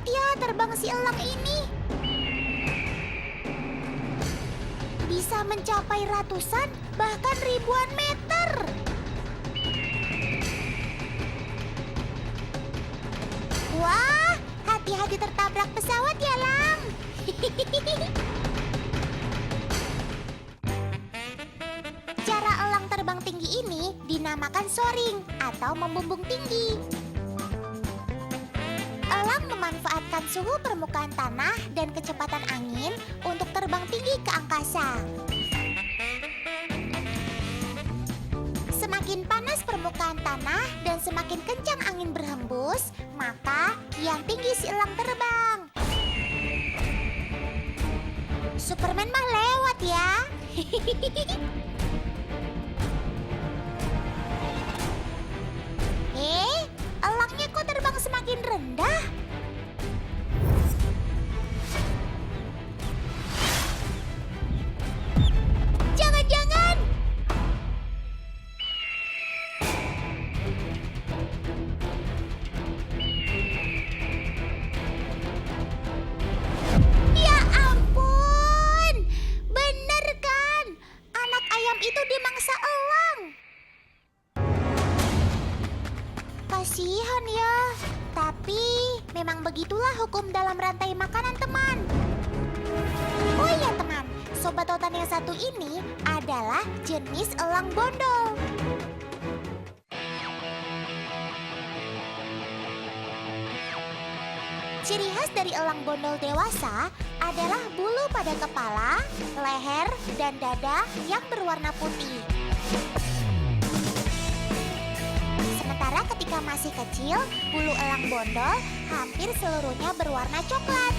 banget ya terbang si elang ini. Bisa mencapai ratusan, bahkan ribuan meter. Wah, hati-hati tertabrak pesawat ya, Lang. Cara elang terbang tinggi ini dinamakan soaring atau membumbung tinggi. Elang memanfaatkan suhu permukaan tanah dan kecepatan angin untuk terbang tinggi ke angkasa. Semakin panas permukaan tanah dan semakin kencang angin berhembus, maka kian tinggi si elang terbang. Superman mah lewat ya. Elangnya kok terbang semakin rendah? Jangan-jangan! Ya ampun! Bener kan? Anak ayam itu dimangsa elang. Kasihan ya. Tapi memang begitulah hukum dalam rantai makanan, teman. Oh iya teman, sobat otan yang satu ini adalah jenis elang bondol. Ciri khas dari elang bondol dewasa adalah bulu pada kepala, leher, dan dada yang berwarna putih. Sementara ketika masih kecil, bulu elang bondol hampir seluruhnya berwarna coklat.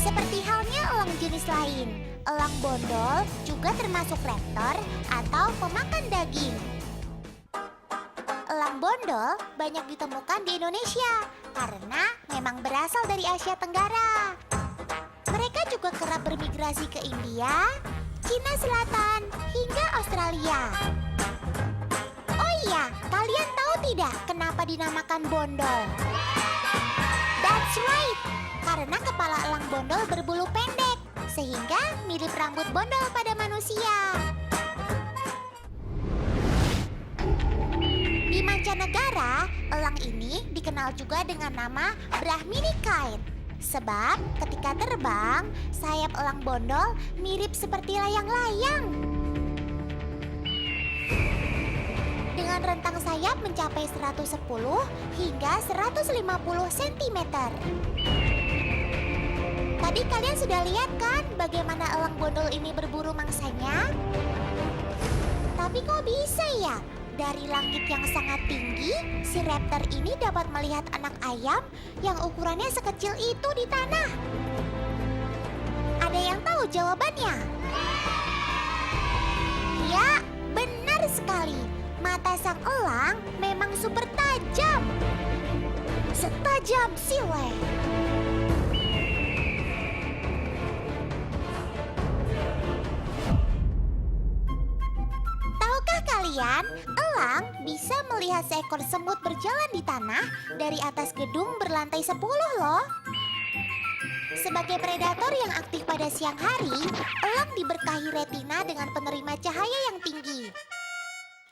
Seperti halnya elang jenis lain, elang bondol juga termasuk raptor atau pemakan daging. Elang bondol banyak ditemukan di Indonesia karena memang berasal dari Asia Tenggara. Mereka juga kerap bermigrasi ke India, Cina Selatan, hingga Australia. Oh iya, kalian tahu tidak kenapa dinamakan bondol? That's right, karena kepala elang bondol berbulu pendek, sehingga mirip rambut bondol pada manusia. Di mancanegara, elang ini dikenal juga dengan nama Brahminy kite. Sebab ketika terbang, sayap elang bondol mirip seperti layang-layang. Dengan rentang sayap mencapai 110 hingga 150 cm. Tadi kalian sudah lihat kan bagaimana elang bondol ini berburu mangsanya? Tapi kok bisa ya? Dari langit yang sangat tinggi, si raptor ini dapat melihat anak ayam yang ukurannya sekecil itu di tanah. Ada yang tahu jawabannya? Ya, benar sekali. Mata sang elang memang super tajam. Setajam sile. Tahukah kalian, elang bisa melihat seekor semut berjalan di tanah dari atas gedung berlantai 10 loh. Sebagai predator yang aktif pada siang hari, elang diberkahi retina dengan penerima cahaya yang tinggi.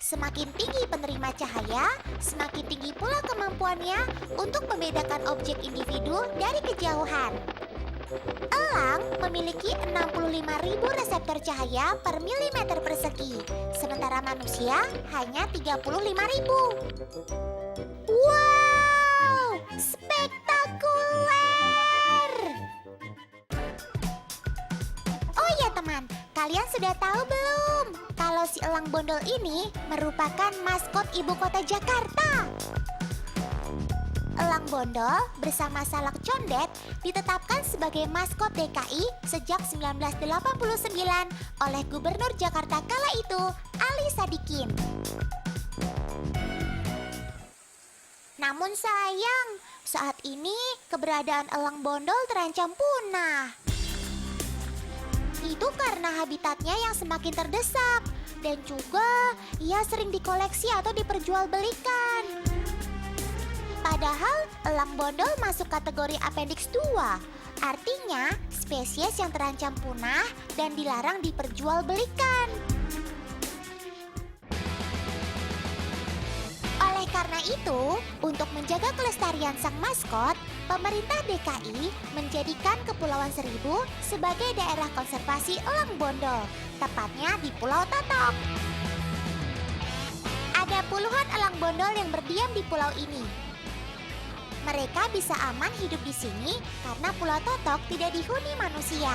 Semakin tinggi penerima cahaya, semakin tinggi pula kemampuannya untuk membedakan objek individu dari kejauhan. Elang memiliki 65.000 reseptor cahaya per milimeter persegi, sementara manusia hanya 35.000. Wow, spektakuler! Oh ya teman, kalian sudah tahu belum kalau si elang bondol ini merupakan maskot ibu kota Jakarta? Elang bondol bersama salak condet ditetapkan sebagai maskot DKI sejak 1989 oleh Gubernur Jakarta kala itu, Ali Sadikin. Namun sayang, saat ini keberadaan elang bondol terancam punah. Itu karena habitatnya yang semakin terdesak dan juga ia sering dikoleksi atau diperjualbelikan. Padahal elang bondol masuk kategori Appendix 2. Artinya spesies yang terancam punah dan dilarang diperjualbelikan. Oleh karena itu, untuk menjaga kelestarian sang maskot, pemerintah DKI menjadikan Kepulauan Seribu sebagai daerah konservasi elang bondol, tepatnya di Pulau Totok. Ada puluhan elang bondol yang berdiam di pulau ini. Mereka bisa aman hidup di sini karena Pulau Totok tidak dihuni manusia.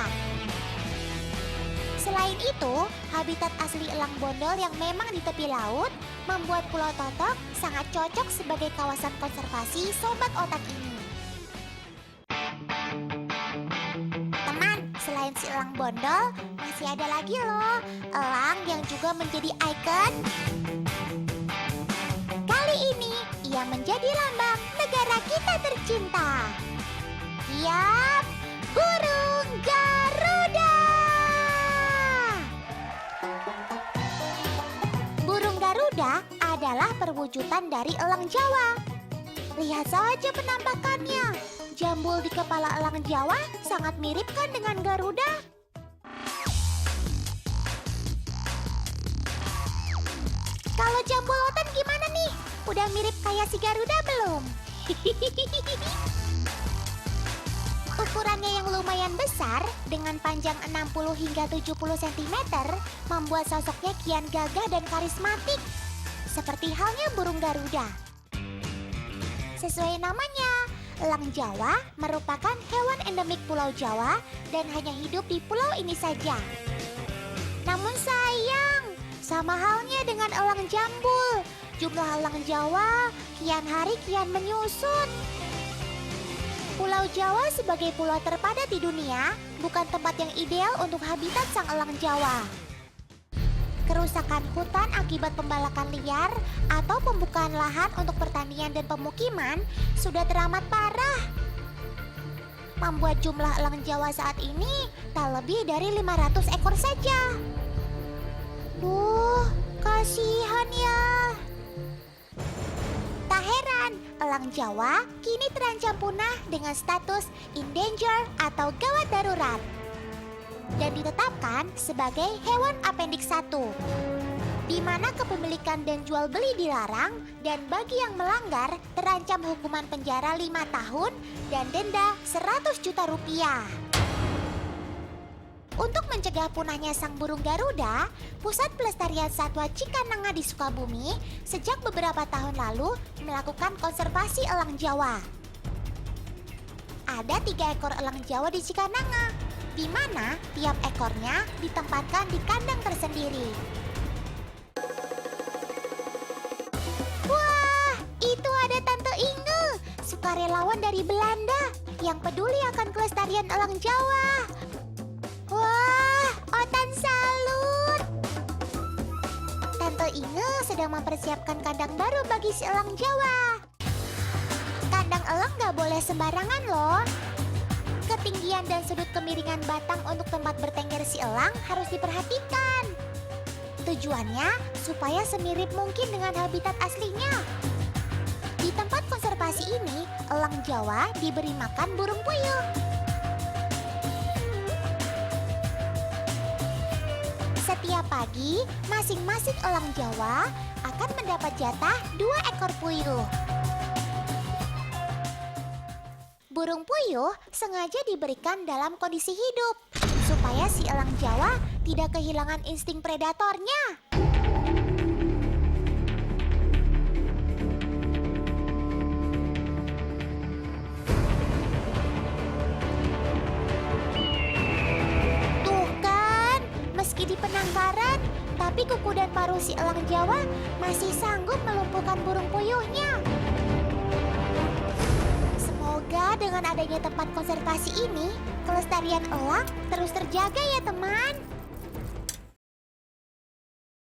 Selain itu, habitat asli elang bondol yang memang di tepi laut membuat Pulau Totok sangat cocok sebagai kawasan konservasi sobat otak ini. Teman, selain si elang bondol, masih ada lagi loh elang yang juga menjadi ikon. Kali ini, ia menjadi lambang negara kita tercinta. Yap, burung Garuda. Burung Garuda adalah perwujudan dari elang Jawa. Lihat saja penampakannya. Jambul di kepala elang Jawa sangat mirip kan dengan Garuda? Kalau jambolotan gimana nih? Udah mirip kayak si Garuda belum? Ukurannya yang lumayan besar, dengan panjang 60 hingga 70 cm, membuat sosoknya kian gagah dan karismatik. Seperti halnya burung Garuda. Sesuai namanya, elang Jawa merupakan hewan endemik Pulau Jawa dan hanya hidup di pulau ini saja. Namun sayang, sama halnya dengan elang jambul, jumlah elang Jawa kian hari kian menyusut. Pulau Jawa sebagai pulau terpadat di dunia bukan tempat yang ideal untuk habitat sang elang Jawa. Kerusakan hutan akibat pembalakan liar atau pembukaan lahan untuk pertanian dan pemukiman sudah teramat parah. Membuat jumlah elang Jawa saat ini tak lebih dari 500 ekor saja. Duh, kasihan ya. Tak heran, elang Jawa kini terancam punah dengan status endanger atau gawat darurat dan ditetapkan sebagai hewan Appendix 1, di mana kepemilikan dan jual beli dilarang dan bagi yang melanggar terancam hukuman penjara 5 tahun dan denda 100 juta rupiah. Untuk mencegah punahnya sang burung Garuda, Pusat Pelestarian Satwa Cikananga di Sukabumi sejak beberapa tahun lalu melakukan konservasi elang Jawa. Ada 3 ekor elang Jawa di Cikananga, di mana tiap ekornya ditempatkan di kandang tersendiri. Wah, itu ada Tante Inge, sukarelawan dari Belanda yang peduli akan kelestarian elang Jawa. Wah, Otan salut! Tante Inge sedang mempersiapkan kandang baru bagi si elang Jawa. Kandang elang gak boleh sembarangan loh. Ketinggian dan sudut kemiringan batang untuk tempat bertengger si elang harus diperhatikan. Tujuannya supaya semirip mungkin dengan habitat aslinya. Di tempat konservasi ini, elang Jawa diberi makan burung puyuh. Setiap pagi, masing-masing elang Jawa akan mendapat jatah 2 ekor puyuh. Burung puyuh sengaja diberikan dalam kondisi hidup, supaya si elang Jawa tidak kehilangan insting predatornya. Tuh kan, meski di penangkaran, tapi kuku dan paruh si elang Jawa masih sanggup melumpuhkan burung puyuhnya. Semoga dengan adanya tempat konservasi ini, kelestarian elang terus terjaga ya teman.